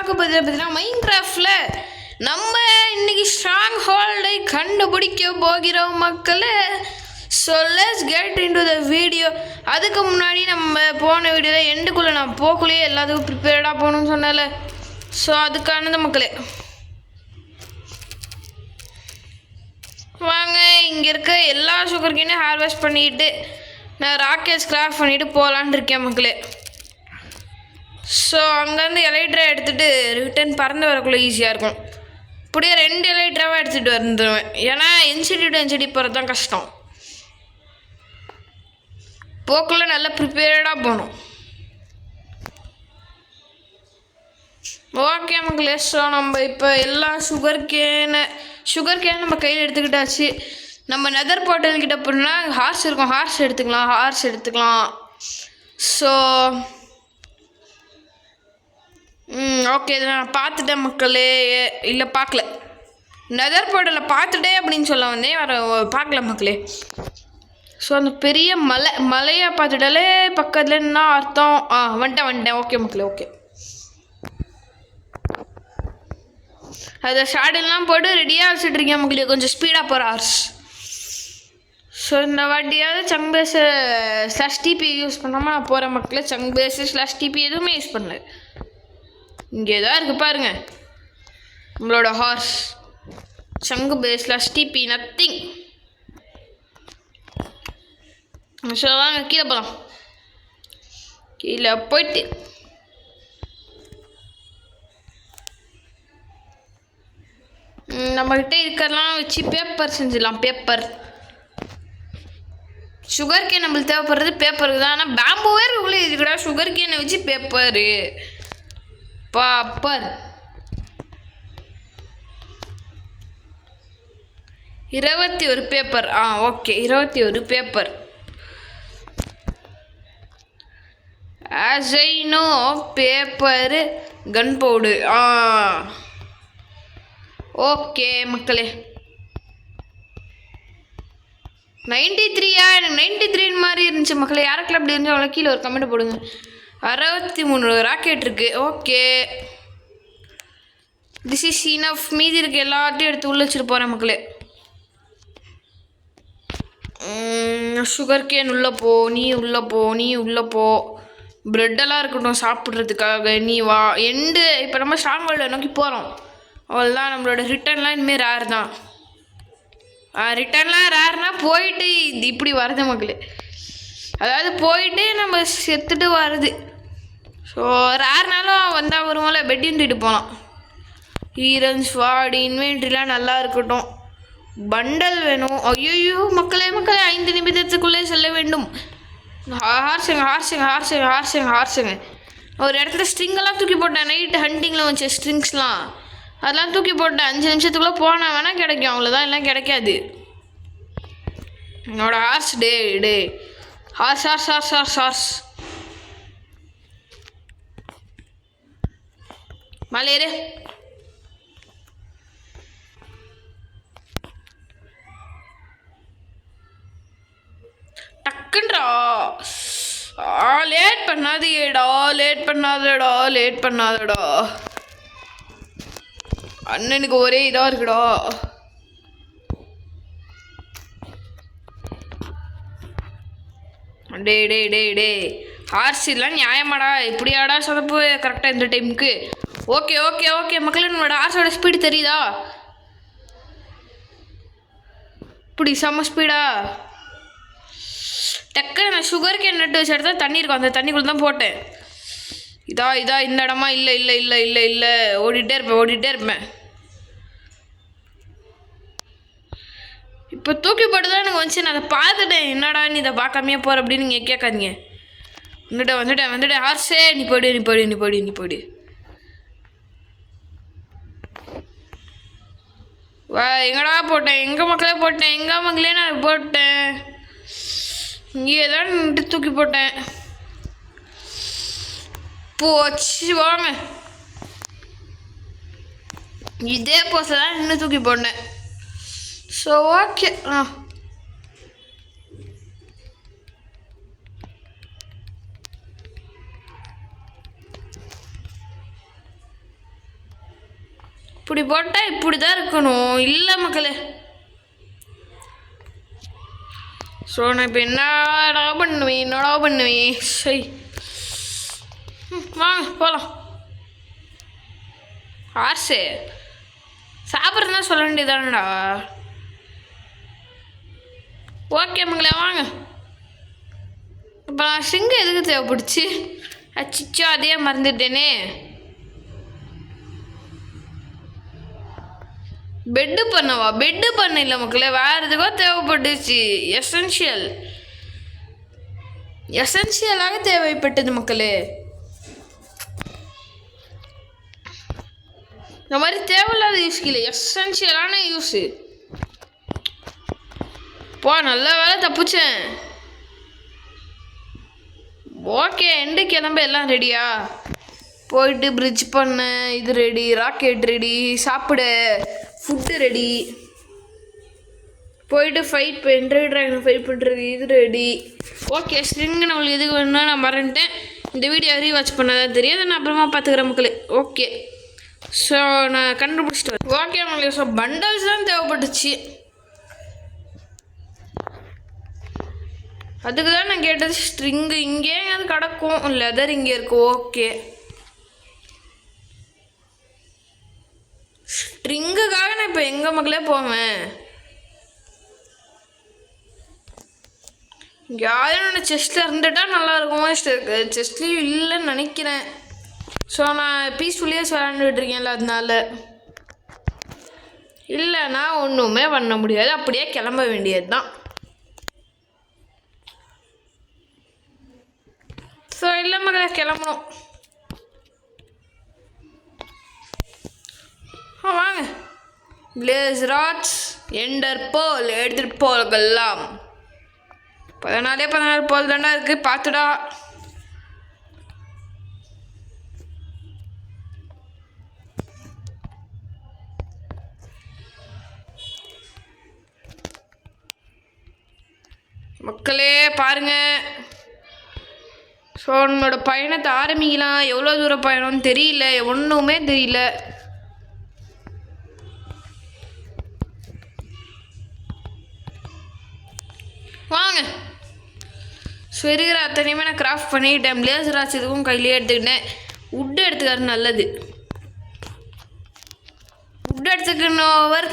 பார்க்க பார்த்தீங்கன்னா மைன்கிராஃப்டில் நம்ம இன்னைக்கு ஸ்ட்ராங் ஹோல்டை கண்டுபிடிக்க போகிறோம் மக்களே. So let's get into the video. அதுக்கு முன்னாடி நம்ம போன வீடியோவில் எண்டுக்குள்ளே நான் போக்குள்ளேயே எல்லாத்துக்கும் ப்ரிப்பேர்டாக போகணும்னு சொன்னால, ஸோ அதுக்கானது மக்களே. வாங்க, இங்கே இருக்க எல்லா சுகர் கேனையும் ஹார்வெஸ்ட் பண்ணிக்கிட்டு நான் ராக்கெட்ஸ் கிராஃப்ட் பண்ணிவிட்டு போகலான்னு இருக்கேன் மக்களே. ஸோ அங்கேருந்து எலைட்ரா எடுத்துகிட்டு ரிட்டன் பறந்து வரக்குள்ளே ஈஸியாக இருக்கும். இப்படியே 2 எலைட்ராவாக எடுத்துகிட்டு வந்துடுவேன், ஏன்னா என்சிடி டு என்சிடி போகிறது தான் கஷ்டம். போக்குள்ள நல்லா ப்ரிப்பேர்டாக போகணும். ஓகே மக்களே, ஸோ நம்ம இப்போ எல்லா சுகர் கேனை நம்ம கையில் எடுத்துக்கிட்டாச்சு. நம்ம நெதர் போர்ட்டல் கிட்ட போனால் ஹார்ஸ் இருக்கும், ஹார்ஸ் எடுத்துக்கலாம். ஸோ ஓகே, இதை நான் பார்த்துட்டேன் மக்களே. இல்லை பார்க்கல, நெதர் போர்ட்டலில் பார்த்துட்டே அப்படின்னு சொல்ல வந்தேன், பார்க்கல மக்களே. ஸோ அந்த பெரிய மலையை பார்த்துட்டாலே பக்கத்தில் என்ன அர்த்தம்? வந்துட்டேன். ஓகே மக்களே, ஓகே. அதை ஷாடெல்லாம் போட்டு ரெடியாக வச்சுட்ருக்கேன் மக்களே, கொஞ்சம் ஸ்பீடாக போகிற ஹார்ஸ். ஸோ இந்த வாட்டியாவது சங் பேஸு /TP யூஸ் பண்ணாமல் நான் போகிறேன் மக்களே. சங் பேஸு /TP எதுவுமே யூஸ் பண்ணல. இங்கே தான் இருக்குது பாருங்க நம்மளோட ஹார்ஸ். சங்கு பேஸ் /TP நத்திங். ஸோ வாங்க கீழே போகலாம். கீழே போயிட்டு நம்மக்கிட்ட இருக்கிறலாம் வச்சு பேப்பர் செஞ்சிடலாம். பேப்பர் சுகர் கேன் நம்மளுக்கு தேவைப்படுறது பேப்பருக்கு தான். ஆனால் பேம்புவே இருக்குள்ளே இதுக்கடா சுகர் கேனை வச்சு paper 21 paper. Okay, 21 paper. As I know paper gun powder. Okay மக்களே, 93 எனக்கு 93 மாதிரி இருந்துச்சு மக்களே. யாருக்கெல்லாம் அப்படி இருந்துச்சு அவ்வளோ கீழே ஒரு கமெண்ட் போடுங்க. 63 ராக்கெட் இருக்குது. Okay, this is enough. மீதி இருக்குது எல்லாத்தையும் எடுத்து உள்ள வச்சுட்டு போகிறேன் மக்களே. சுகர் கேன் உள்ளே போ, நீ உள்ளே போ. ப்ரெட்டெல்லாம் இருக்கட்டும் சாப்பிட்றதுக்காக. நீ வா. இப்போ நம்ம ஸ்ட்ராங் ஹோல்டை நோக்கி போகிறோம். அவ்வளோதான். நம்மளோட ரிட்டர்ன்லாம் இனிமேல் ரேர் தான். ரிட்டர்ன்லாம் ரேர்னா போயிட்டு இப்படி வருது மக்களே. அதாவது போயிட்டு நம்ம செத்துட்டு வருது. ஸோ ரேர்னாலும் வந்தால் வருவோம்ல, பெட்டையும் தூக்கிட்டு போகலாம். ஹீரன்ஸ் வார்டு இன்வென்ட்ரிலாம் நல்லா இருக்கட்டும். பண்டல் வேணும். ஐயோ மக்களே 5 நிமிடத்துக்குள்ளே செல்ல வேண்டும். ஹார்ஸுங்க. ஒரு இடத்துல ஸ்ட்ரிங்கெல்லாம் தூக்கி போட்டேன். நைட்டு ஹண்டிங்கில் வச்ச ஸ்ட்ரிங்ஸ்லாம் அதெல்லாம் தூக்கி போட்டேன். 5 நிமிஷத்துக்குள்ளே போனால் வேணால் கிடைக்கும், அவ்வளோதான். எல்லாம் கிடைக்காது. என்னோட ஹார்ஸ் டே ஹார்ஸ் மலையேறு. டக்குன்றா. லேட் பண்ணாதடா. அண்ணனுக்கு ஒரே இதாக இருக்குடா. டே ஹார்ஸ் இதெல்லாம் நியாயமாடா? இப்படியாடா சொதப்பு கரெக்டாக இந்த டைமுக்கு? ஓகே மக்களே, நம்மளோட ஹார்ஸோட ஸ்பீடு தெரியுதா? இப்படி செம்ம ஸ்பீடா. டக்குன்னு நான் சுகர் கேன் நட்டு வச்சு எடுத்தால் தண்ணி இருக்கும், அந்த தண்ணிக்குள்ளே தான் போட்டேன். இதா இந்த இடமா? இல்லை. ஓடிட்டே இருப்பேன். இப்போ தூக்கி போட்டு தான் எனக்கு வந்துச்சு. நான் அதை பார்த்துட்டேன். என்னடா நீ இதை பார்க்காமையே போகிற அப்படின்னு நீங்கள் கேட்காதீங்க. வந்துட்டேன் ஹார்ஸே. நீ போய்டு. வா. எங்கடா போட்டேன்? எங்கே மக்களே நான் போட்டேன்? இங்கே தான் நின்று தூக்கி போட்டேன். போச்சு. வாங்க, இதே போஸ்டில் தான் நின்று தூக்கி போட்டேன். So okay. இப்படி போட்டால் இப்படி தான் இருக்கணும். இல்லை மக்களே. ஸோ நான் இப்போ என்னடா பண்ணுவேன் சரி வாங்க போகலாம். ஆசை சாப்பிட்றதுனா சொல்ல வேண்டியதானடா. ஓகே மக்களே வாங்க. இப்போ நான் ஸ்ட்ரிங்கு எதுக்கு தேவைப்படுச்சு? அச்சிச்சோ அதே மறந்துட்டேனே. பெட்டு பண்ணவா? பெட்டு பண்ண இல்லை மக்களே, வேறு எதுக்கோ தேவைப்பட்டுச்சு. எசென்ஷியலாக தேவைப்பட்டது மக்களே. இந்த மாதிரி தேவையில்லாத யூஸ் இல்லை, எசென்ஷியலான யூஸு. போ நல்ல வேலை தப்பிச்சேன். ஓகே எண்டு கிளம்ப எல்லாம் ரெடியா? போயிட்டு பிரிட்ஜ் பண்ண இது ரெடி, ராக்கெட் ரெடி, சாப்பிட ஃபுட்டு ரெடி, போயிட்டு ஃபைட் ட்ராகன் ஃபைட் பண்ணுறது இது ரெடி. ஓகே ஸ்ட்ரிங்கு நம்மளுக்கு எதுக்கு வேணும்னா நான் மறந்துட்டேன். இந்த வீடியோ ரீவாட்ச் பண்ணாதான் தெரியாது, நான் அப்புறமா பார்த்துக்கிறேன் மக்களே. ஓகே ஸோ நான் கண்டுபிடிச்சிட்டு வரேன். ஓகே மக்களே, ஸோ பண்டல்ஸ் தான் தேவைப்பட்டுச்சு. அதுக்கு தான் நான் கேட்டது. ஸ்ட்ரிங்கு இங்கே அது கிடக்கும், லெதர் இங்கே இருக்கும். ஓகே ஸ்ட்ரிங்குக்காக நான் இப்போ எங்கள் மக்களே போவேன். யாரும் என்னோட செஸ்ட்டில் இருந்துட்டா நல்லாயிருக்கும். செஸ்ட்லேயும் இல்லைன்னு நினைக்கிறேன். ஸோ நான் பீஸ்ஃபுல்லியாக விளாண்டுட்டு இருக்கேன்ல, அதனால இல்லைன்னா ஒன்றுமே பண்ண முடியாது, அப்படியே கிளம்ப வேண்டியது தான். ஸோ இல்லை மகளே கிளம்பணும். வாங்க பிளேஸ் ராட்ஸ் எண்டர் போல் எடுத்துகிட்டு போகலாம். 14 போல் தாண்டா இருக்குது, பார்த்துடா. மக்களே பாருங்க. ஸோ நம்மளோட பயணத்தை ஆரம்பிக்கலாம். எவ்வளோ தூரம் பயணம்னு தெரியல, ஒன்றுமே தெரியல. வாங்க. ஸோ இருக்கிற அத்தனையுமே நான் கிராஃப்ட் பண்ணிக்கிட்டேன். பிளேஸ் ராட்ஸ் இதுவும் கையிலே எடுத்துக்கிட்டேன். உட்டு எடுத்துக்கிறது நல்லது. உட்டு எடுத்துக்கணுவர்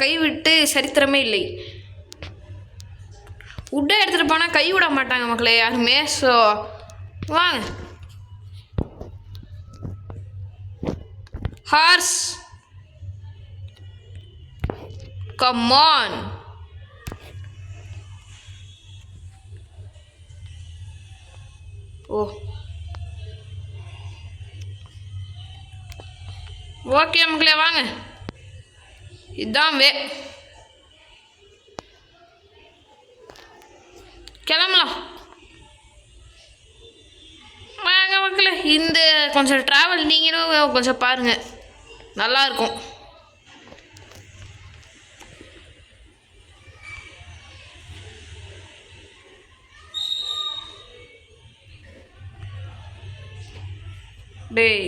கைவிட்டு சரித்திரமே இல்லை. உட்டை எடுத்துகிட்டு போனால் கை விட மாட்டாங்க மக்களே யாருமே. ஸோ வாங்க. Horse come on. Oh okay மக்களே வாங்க. இதுதான் கிளம்பலாம். வாங்க மக்களே. இந்த கொஞ்சம் ட்ராவல் நீங்களும் கொஞ்சம் பாருங்கள், நல்லாயிருக்கும். டேய்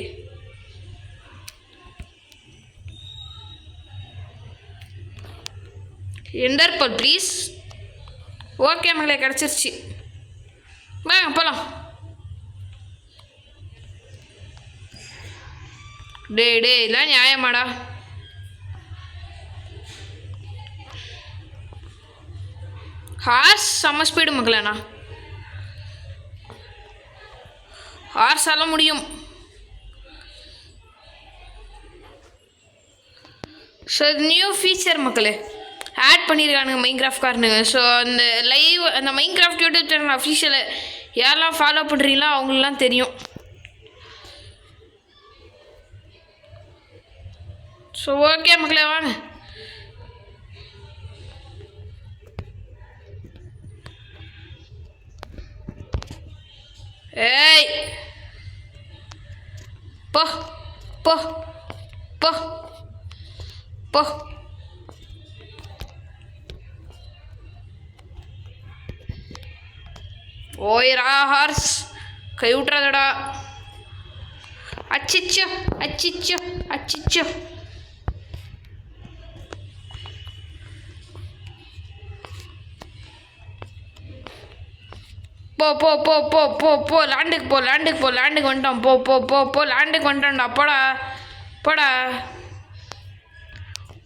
எண்டர் போல் ப்ளீஸ். ஓகே மகளே கிடச்சிருச்சு. வாங்க போகலாம். டே இதெல்லாம் நியாயமாடா? ஹார்ஸ் செம்ம ஸ்பீடு மக்களேண்ணா. ஹார்ஸால முடியும். ஸோ இது நியூ ஃபீச்சர் மக்களே ஆட் பண்ணியிருக்கானுங்க மைன்கிராஃப்ட்காரனுங்க. ஸோ அந்த மைன்கிராஃப்ட் யூடியூப் சேனல் அஃபிஷியலை யாரெல்லாம் ஃபாலோ பண்ணுறீங்களோ அவங்களெலாம் தெரியும். ஸோ ஓகே மக்களே வாங்க. ஏய் போ போ போ போ. ஓய்ரா ஹார்ஸ் கை விட்றாதடா. அச்சிச்சோ அச்சிச்சோ அச்சிச்சோ. போ போ போ போ போ போ லேண்டுக்கு போ லேண்டுக்கு போ லேண்டுக்கு வந்துட்டோம். போ போ போ போ லேண்டுக்கு வந்துட்டோம்டா. போடா போடா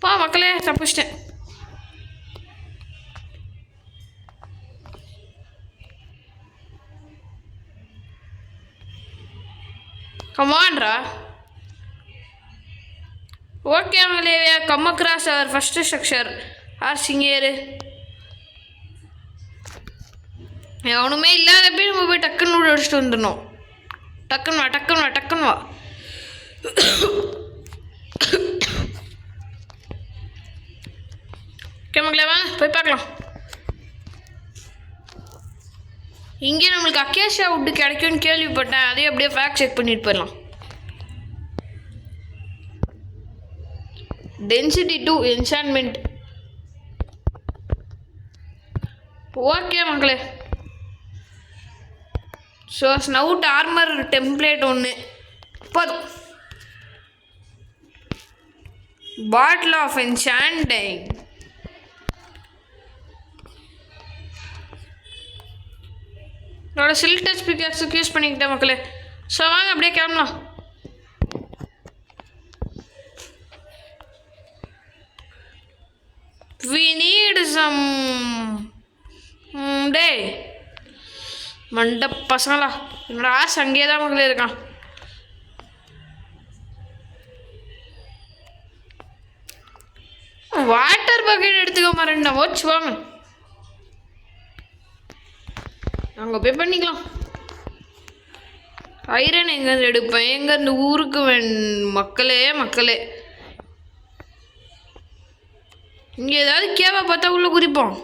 போ மக்களே, தப்பிச்சிட்டேன். கமான்ரா. ஓகே மக்களே, கம் அக்ராஸ் அவர் ஃபர்ஸ்ட் ஸ்ட்ரக்சர் ஆர் சிங்கேரு. எவனுமே இல்லாதப்பே நம்ம போய் டக்குன்னு அடிச்சுட்டு வந்துடணும். டக்குன்னு வா டக்குன்னு வா டக்குன்னு வா. ஓகே மக்களே, வாங்க போய் பார்க்கலாம். இங்கே நம்மளுக்கு அக்கேஷியா வுட்டு கிடைக்கும்னு கேள்விப்பட்டேன். அதையும் அப்படியே ஃபேக்ட் செக் பண்ணிட்டு போயிடலாம். Density 2 enchantment. ஓகே மக்களே, ஸோ ஸ்னவுட் ஆர்மர் டெம்ப்ளேட் ஒன்று போதும். Bottle of enchanting. என்னோட சில் டச் பிக்காக்ஸுக்கு யூஸ் பண்ணிக்கிட்டேன் மக்களே. ஸோ வாங்க அப்படியே கிளம்பலாம். We need some டே மண்ட பசங்களா, என்னோட ஆசை அங்கேயே தான் மக்களே இருக்கான். வாட்டர் பக்கெட் எடுத்துக்க மாட்டேன்டா. வச்சு வாங்க அங்கே போய் பண்ணிக்கலாம். ஐரன் எங்கேருந்து எடுப்பேன்? எங்கேருந்து ஊருக்கு மக்களே மக்களே. இங்கே ஏதாவது கேவா பார்த்தா உள்ள குறிப்போம்.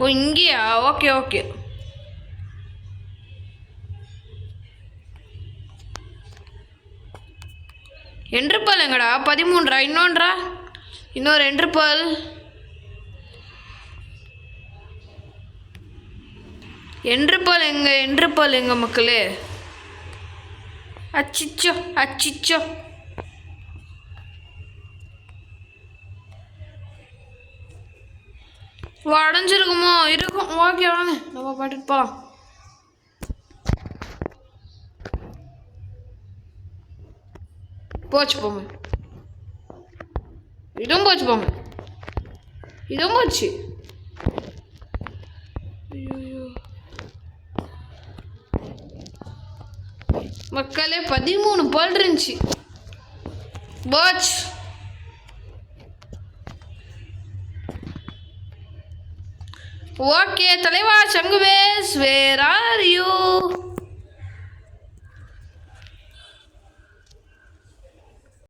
ஓ இங்கேயா? Okay okay. என்ட்ருபால் எங்கடா? 13ரா? இன்னொன்றா? இன்னொரு என்ட்ருபால். என்ட்ருபால் எங்க? என்ட்ருபால் எங்க மக்களே? அச்சிச்சோ அச்சிச்சோ. அடைஞ்சிருக்குமோ? இருக்கும். ஓகே வாங்க நம்ம பாட்டுட்டு போகலாம். போச்சு போங்க. இதுவும் போச்சு போங்க. இதுவும் போச்சு. மக்களே 13 பால் இருந்துச்சு. போச்சு. ஓகே தலைவா சங்குவேஸ், வேர் ஆர் யூ?